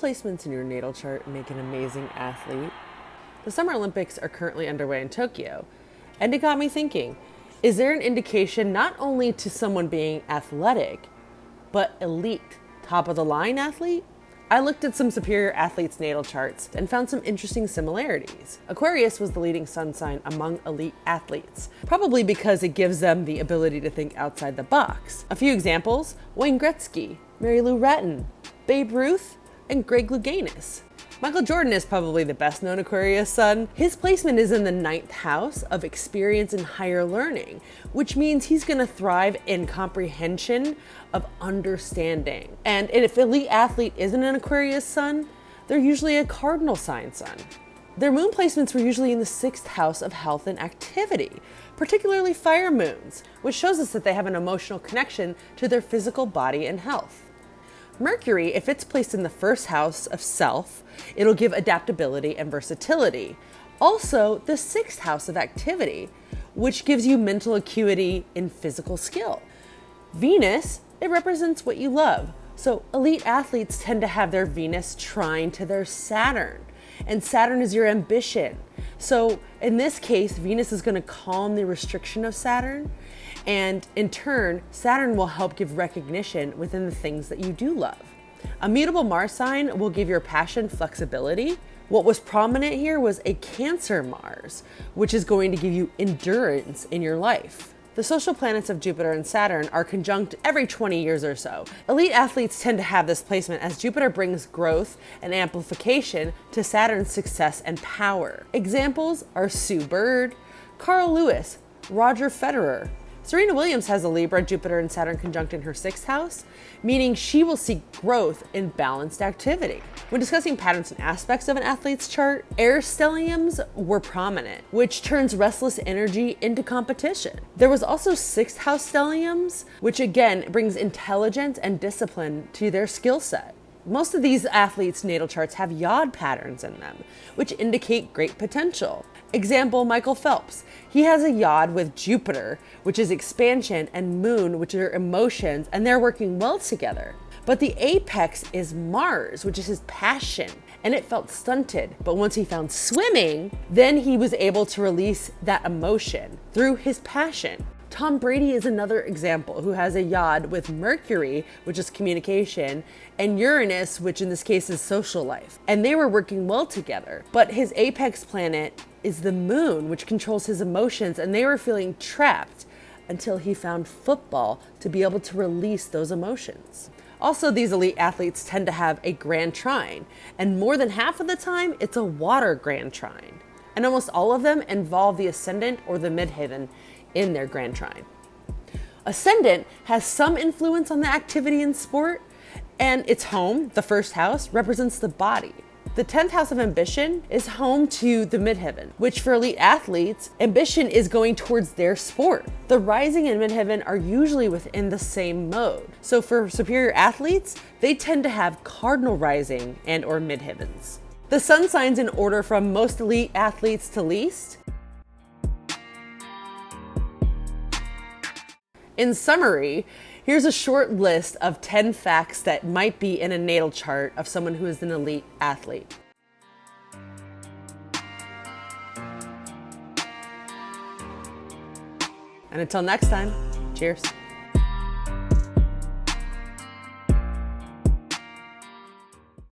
placements in your natal chart make an amazing athlete? The Summer Olympics are currently underway in Tokyo, and it got me thinking, is there an indication not only to someone being athletic, but elite, top of the line athlete? I looked at some superior athletes' natal charts and found some interesting similarities. Aquarius was the leading sun sign among elite athletes, probably because it gives them the ability to think outside the box. A few examples: Wayne Gretzky, Mary Lou Retton, Babe Ruth, and Greg Louganis. Michael Jordan is probably the best known Aquarius sun. His placement is in the 9th house of experience and higher learning, which means he's gonna thrive in comprehension of understanding. And if elite athlete isn't an Aquarius sun, they're usually a cardinal sign sun. Their moon placements were usually in the 6th house of health and activity, particularly fire moons, which shows us that they have an emotional connection to their physical body and health. Mercury, if it's placed in the 1st house of self, it'll give adaptability and versatility. Also, the 6th house of activity, which gives you mental acuity and physical skill. Venus, it represents what you love. So elite athletes tend to have their Venus trine to their Saturn, and Saturn is your ambition. So in this case, Venus is going to calm the restriction of Saturn, and in turn, Saturn will help give recognition within the things that you do love. A mutable Mars sign will give your passion flexibility. What was prominent here was a Cancer Mars, which is going to give you endurance in your life. The social planets of Jupiter and Saturn are conjunct every 20 years or so. Elite athletes tend to have this placement as Jupiter brings growth and amplification to Saturn's success and power. Examples are Sue Bird, Carl Lewis, Roger Federer. Serena Williams has a Libra, Jupiter, and Saturn conjunct in her 6th house, meaning she will seek growth in balanced activity. When discussing patterns and aspects of an athlete's chart, air stelliums were prominent, which turns restless energy into competition. There was also 6th house stelliums, which again brings intelligence and discipline to their skill set. Most of these athletes' natal charts have yod patterns in them, which indicate great potential. Example, Michael Phelps. He has a yod with Jupiter, which is expansion, and Moon, which are emotions, and they're working well together. But the apex is Mars, which is his passion, and it felt stunted. But once he found swimming, then he was able to release that emotion through his passion. Tom Brady is another example who has a yod with Mercury, which is communication, and Uranus, which in this case is social life. And they were working well together. But his apex planet is the Moon, which controls his emotions, and they were feeling trapped until he found football to be able to release those emotions. Also, these elite athletes tend to have a grand trine, and more than half of the time, it's a water grand trine. And almost all of them involve the ascendant or the midheaven in their grand trine. Ascendant has some influence on the activity in sport, and its home, the 1st house, represents the body. The 10th house of ambition is home to the midheaven, which for elite athletes, ambition is going towards their sport. The rising and midheaven are usually within the same mode. So for superior athletes, they tend to have cardinal rising and or midheavens. The sun signs in order from most elite athletes to least. In summary, here's a short list of 10 facts that might be in a natal chart of someone who is an elite athlete. And until next time, cheers.